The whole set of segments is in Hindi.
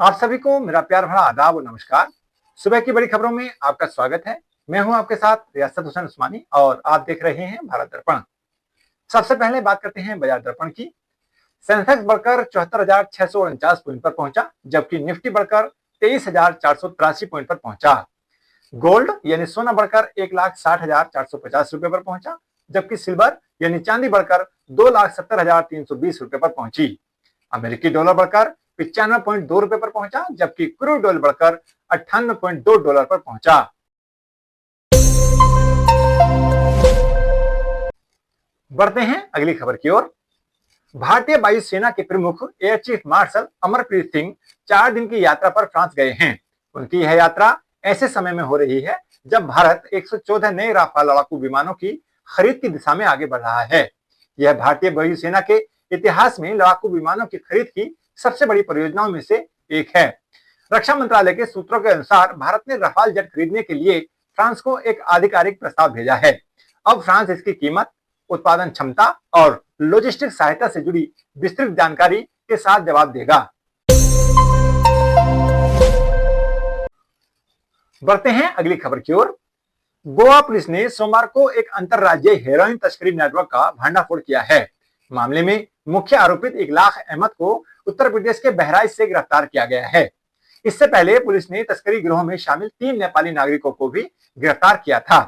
आप सभी को मेरा प्यार भरा आदाब और नमस्कार। सुबह की बड़ी खबरों में आपका स्वागत है। मैं हूं आपके साथ रियासत हुसैन उस्मानी और आप देख रहे हैं भारत दर्पण। सबसे पहले बात करते हैं बाजार दर्पण की। सेंसेक्स बढ़कर 74,649 पॉइंट पर पहुंचा, जबकि निफ्टी बढ़कर 23,483 पॉइंट पर पहुंचा। गोल्ड यानी सोना बढ़कर 1,60,450 रुपए पर पहुंचा, जबकि सिल्वर यानी चांदी बढ़कर 2,70,320 रुपए पर पहुंची। अमेरिकी डॉलर बढ़कर 95.2 रुपए पर पहुंचा, जबकि क्रूड ऑयल बढ़कर 98.2 डॉलर पर पहुंचा। बढ़ते हैं अगली खबर की ओर। भारतीय वायुसेना के प्रमुख air chief marshal Amarpreet Singh 4 दिन की यात्रा पर फ्रांस गए हैं। उनकी यह यात्रा ऐसे समय में हो रही है जब भारत 114 नए राफाल लड़ाकू विमानों की खरीद की दिशा में आगे बढ़ रहा है। यह भारतीय वायुसेना के इतिहास में लड़ाकू विमानों की खरीद की सबसे बड़ी परियोजनाओं में से एक है। रक्षा मंत्रालय के सूत्रों के अनुसार भारत ने रफाल जेट खरीदने के लिए फ्रांस को एक आधिकारिक प्रस्ताव भेजा है। अब फ्रांस इसकी कीमत, उत्पादन क्षमता और लॉजिस्टिक सहायता से जुड़ी विस्तृत जानकारी के साथ जवाब देगा। बढ़ते हैं अगली खबर की ओर। गोवा पुलिस ने सोमवार को एक अंतरराज्यीय हेरोइन तस्करी नेटवर्क का भंडाफोड़ किया है। मामले में मुख्य आरोपित इकलाख अहमद को उत्तर प्रदेश के बहराइच से गिरफ्तार किया गया है। इससे पहले पुलिस ने तस्करी गिरोह में शामिल 3 नेपाली नागरिकों को भी गिरफ्तार किया था।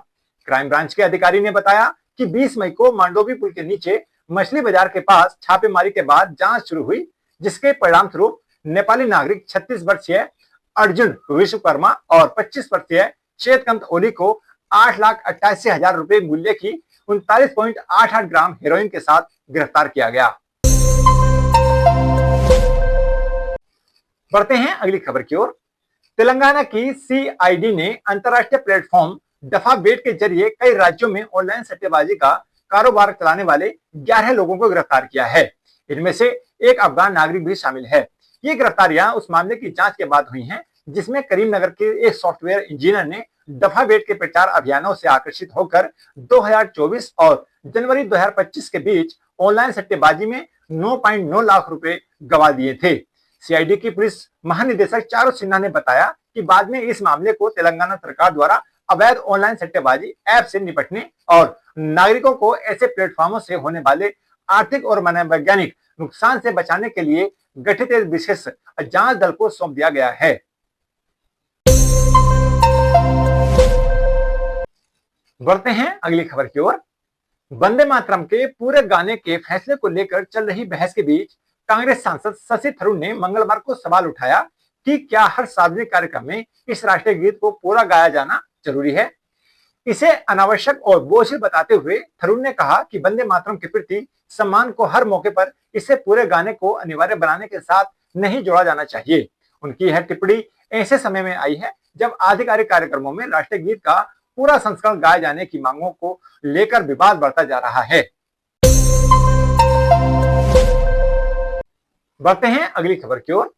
क्राइम ब्रांच के अधिकारी ने बताया कि 20 मई को मांडोवी पुल के नीचे मछली बाजार के पास छापेमारी के बाद जांच शुरू हुई, जिसके परिणाम स्वरूप नेपाली नागरिक 36 वर्षीय अर्जुन विश्वकर्मा और 25 वर्षीय चेतकांत ओली को 8,88,000 रुपए मूल्य की 39.88 ग्राम हेरोइन के साथ गिरफ्तार किया गया। बढ़ते हैं अगली खबर की ओर। तेलंगाना की सीआईडी ने अंतरराष्ट्रीय प्लेटफॉर्म दफा बेट के जरिए कई राज्यों में ऑनलाइन सट्टेबाजी का कारोबार चलाने वाले 11 लोगों को गिरफ्तार किया है। इनमें से एक अफगान नागरिक भी शामिल है। ये गिरफ्तारियां उस मामले की जांच के बाद हुई हैं जिसमें करीमनगर के एक सॉफ्टवेयर इंजीनियर ने दफा बेट के प्रचार अभियानों से आकर्षित होकर 2024 और जनवरी 2025 के बीच ऑनलाइन सट्टेबाजी में 9.9 लाख रुपए गंवा दिए थे। सीआईडी की पुलिस महानिदेशक चारू सिन्हा ने बताया कि बाद में इस मामले को तेलंगाना सरकार द्वारा अवैध ऑनलाइन सट्टेबाजी ऐप से निपटने और नागरिकों को ऐसे प्लेटफॉर्मों से होने वाले आर्थिक और मनोवैज्ञानिक नुकसान से बचाने के लिए गठित एक विशेष जांच दल को सौंप दिया गया है। बढ़ते हैं अगली खबर की ओर। वंदे मातरम के पूरे गाने के फैसले को लेकर चल रही बहस के बीच कांग्रेस सांसद शशि थरूर ने मंगलवार को सवाल उठाया कि क्या हर सार्वजनिक कार्यक्रम में इस राष्ट्रीय गीत को पूरा गाया जाना जरूरी है। इसे अनावश्यक और बोझिल बताते हुए थरूर ने कहा कि वंदे मातरम के प्रति सम्मान को हर मौके पर इसे पूरे गाने को अनिवार्य बनाने के साथ नहीं जोड़ा जाना चाहिए। उनकी यह टिप्पणी ऐसे समय में आई है जब आधिकारिक कार्यक्रमों में राष्ट्रीय गीत का पूरा संस्करण गाए जाने की मांगों को लेकर विवाद बढ़ता जा रहा है। बढ़ते हैं अगली खबर की ओर।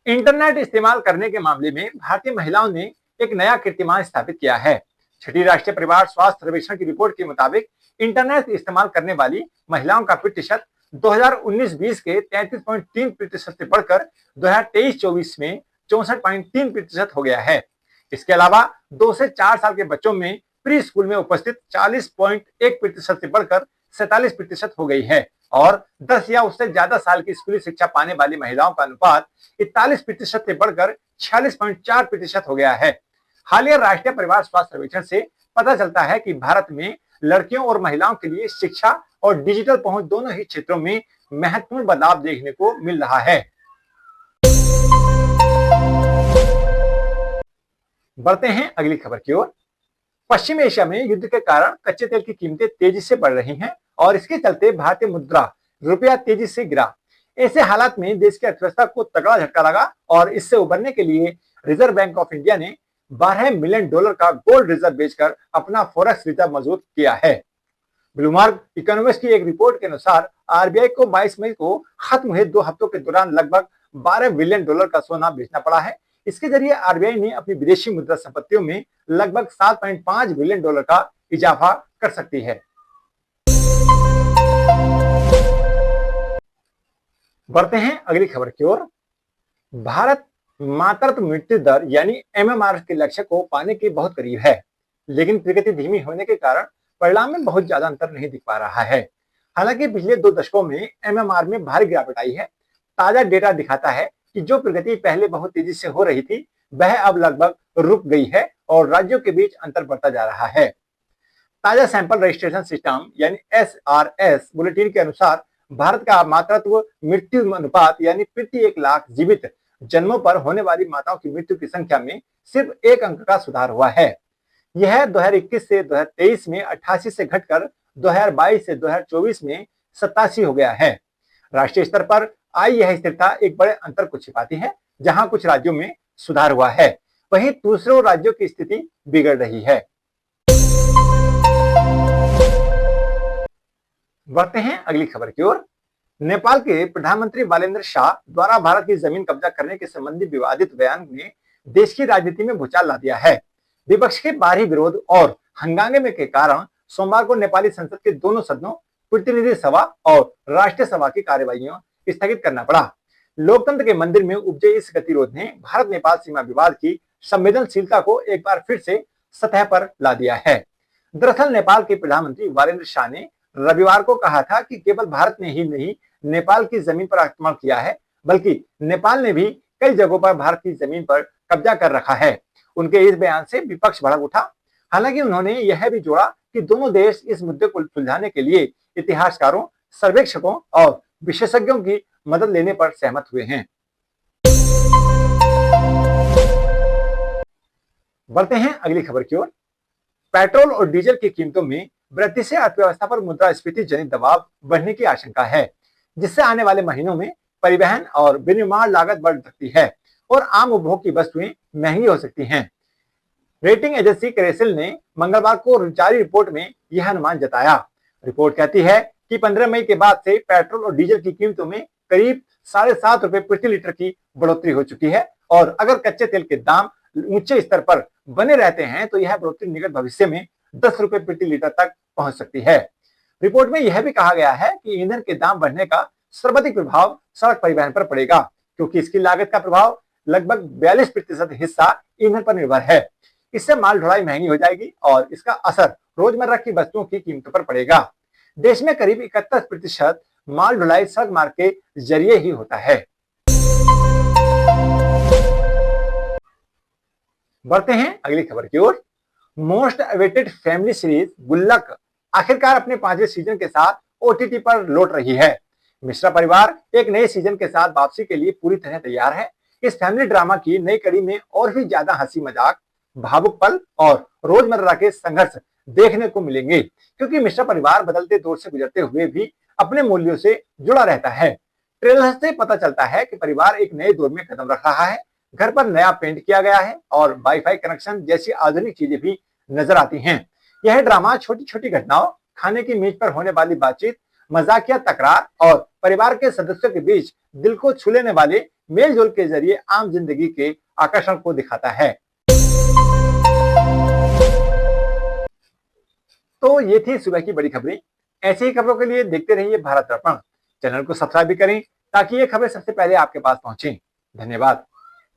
इंटरनेट इस्तेमाल करने के मामले में भारतीय महिलाओं ने एक नया कीर्तिमान स्थापित किया है। छठी राष्ट्रीय परिवार स्वास्थ्य सर्वेक्षण की रिपोर्ट के मुताबिक इंटरनेट इस्तेमाल करने वाली महिलाओं का प्रतिशत 2019-20 के 33.3% से बढ़कर 2023-24 में 64.3% हो गया है। इसके अलावा 2 से 4 साल के बच्चों में प्री स्कूल में उपस्थित 40.1% से बढ़कर 47% हो गई है और 10 या उससे ज्यादा साल की स्कूली शिक्षा पाने वाली महिलाओं का अनुपात 41% से बढ़कर 46.4% हो गया है। हालिया राष्ट्रीय परिवार स्वास्थ्य सर्वेक्षण से पता चलता है कि भारत में लड़कियों और महिलाओं के लिए शिक्षा और डिजिटल पहुंच दोनों ही क्षेत्रों में महत्वपूर्ण बदलाव देखने को मिल रहा है। बढ़ते हैं अगली खबर की ओर। पश्चिम एशिया में युद्ध के कारण कच्चे तेल की कीमतें तेजी से बढ़ रही हैं और इसके चलते भारतीय मुद्रा रुपया तेजी से गिरा। ऐसे हालात में देश की अर्थव्यवस्था को तगड़ा झटका लगा और इससे उबरने के लिए रिजर्व बैंक ऑफ इंडिया ने $12 मिलियन का गोल्ड रिजर्व बेचकर अपना फॉरेक्स रिजर्व मजबूत किया है। ब्लूमबर्ग इकोनॉमिस्ट की एक रिपोर्ट के अनुसार आरबीआई को 22 मई को खत्म हुए 2 हफ्तों के दौरान लगभग $12 बिलियन का सोना बेचना पड़ा है। इसके जरिए आरबीआई ने अपनी विदेशी मुद्रा संपत्तियों में लगभग $7.5 बिलियन का इजाफा कर सकती है। बढ़ते हैं अगली खबर की ओर। भारत मातृत्व मृत्यु दर यानी एमएमआर के लक्ष्य को पाने के बहुत करीब है, लेकिन प्रगति धीमी होने के कारण परिणाम में बहुत ज्यादा अंतर नहीं दिख पा रहा है। हालांकि पिछले 2 दशकों में एमएमआर में भारी गिरावट आई है। ताजा डेटा दिखाता है कि जो प्रगति पहले बहुत तेजी से हो रही थी, वह अब लगभग रुक गई है और राज्यों के बीच अंतर बढ़ता जा रहा है। ताजा सैंपल रजिस्ट्रेशन सिस्टम यानी एसआरएस बुलेटिन के अनुसार भारत का मातृत्व मृत्यु अनुपात यानी प्रति 1 लाख जीवित जन्मों पर होने वाली माताओं की मृत्यु की संख्या में सिर्फ 1 अंक का सुधार हुआ है। यह 2021 से 2023 में 88 से घटकर 2022 से 2024 में 87 हो गया है। राष्ट्रीय स्तर पर आई यह स्थिरता एक बड़े अंतर को छिपाती है। जहां कुछ राज्यों में सुधार हुआ है, वहीं दूसरों राज्यों की स्थिति बिगड़ रही है। बढ़ते हैं अगली खबर की ओर। नेपाल के प्रधानमंत्री बालेन्द्र शाह द्वारा भारत की जमीन कब्जा करने के संबंधी विवादित बयान ने देश की राजनीति में भूचाल ला दिया है। विपक्ष के बाहरी विरोध और हंगामे के कारण सोमवार को नेपाली संसद के दोनों सदनों, प्रतिनिधि सभा और राष्ट्रीय सभा की कार्यवाहियों स्थगित करना पड़ा। लोकतंत्र के मंदिर में उपजे इस गतिरोध ने भारत नेपाल सीमा विवाद की संवेदनशीलता को एक बार फिर से सतह पर ला दिया है। दरअसल नेपाल के प्रधानमंत्री बालेन्द्र शाह ने रविवार को कहा था कि केवल भारत ने ही नहीं नेपाल की जमीन पर आक्रमण किया है, बल्कि नेपाल ने भी कई जगहों पर भारत की जमीन पर कब्जा कर रखा है। उनके इस बयान से विपक्ष भड़क उठा। हालांकि उन्होंने यह भी जोड़ा कि दोनों देश इस मुद्दे को सुलझाने के लिए इतिहासकारों, सर्वेक्षकों और विशेषज्ञों की मदद लेने पर सहमत हुए हैं। बढ़ते हैं अगली खबर की ओर। पेट्रोल और डीजल की कीमतों में वृद्धि से अर्थव्यवस्था पर मुद्रास्फीति जनित दबाव बढ़ने की आशंका है, जिससे आने वाले महीनों में परिवहन और विनिर्माण लागत बढ़ सकती है और आम उपभोग की वस्तुएं महंगी हो सकती हैं। रेटिंग एजेंसी क्रेसिल ने मंगलवार को जारी रिपोर्ट में यह अनुमान जताया। रिपोर्ट कहती है कि 15 मई के बाद से पेट्रोल और डीजल की कीमतों में करीब 7.5 रुपए प्रति लीटर की बढ़ोतरी हो चुकी है और अगर कच्चे तेल के दाम ऊंचे स्तर पर बने रहते हैं तो यह बढ़ोतरी निकट भविष्य में 10 रुपए प्रति लीटर तक पहुंच सकती है। रिपोर्ट में यह भी कहा गया है कि ईंधन के दाम बढ़ने का सर्वाधिक प्रभाव सड़क परिवहन पर पड़ेगा, क्योंकि इसकी लागत का प्रभाव लगभग 42% हिस्सा ईंधन पर निर्भर है। इससे माल ढुलाई महंगी हो जाएगी और इसका असर रोजमर्रा की वस्तुओं की कीमतों पर पड़ेगा। देश में करीब 31% माल ढुलाई सड़क मार्ग के जरिए ही होता है। बढ़ते हैं अगली खबर की ओर। मोस्ट अवेटेड फैमिली सीरीज गुल्लक आखिरकार अपने 5वें सीजन के साथ ओटीटी पर लौट रही है। मिश्रा परिवार एक नए सीजन के साथ वापसी के लिए पूरी तरह तैयार है। इस फैमिली ड्रामा की नई कड़ी में और भी ज्यादा हंसी मजाक, भावुक पल और रोजमर्रा के संघर्ष देखने को मिलेंगे, क्योंकि मिश्रा परिवार बदलते दौर से गुजरते हुए भी अपने मूल्यों से जुड़ा रहता है। ट्रेलर से पता चलता है कि परिवार एक नए दौर में कदम रख रहा है। घर पर नया पेंट किया गया है और वाईफाई कनेक्शन जैसी आधुनिक चीजें भी नजर आती हैं। यह ड्रामा छोटी छोटी घटनाओं, खाने की मेज पर होने वाली बातचीत, मजाकिया तकरार और परिवार के सदस्यों के बीच दिल को छू लेने वाले मेलजोल के जरिए आम जिंदगी के आकर्षण को दिखाता है। तो ये थी सुबह की बड़ी खबरें। ऐसी ही खबरों के लिए देखते रहिए भारत दर्पण। चैनल को सब्सक्राइब भी करें ताकि ये खबरें सबसे पहले आपके पास पहुंचे। धन्यवाद।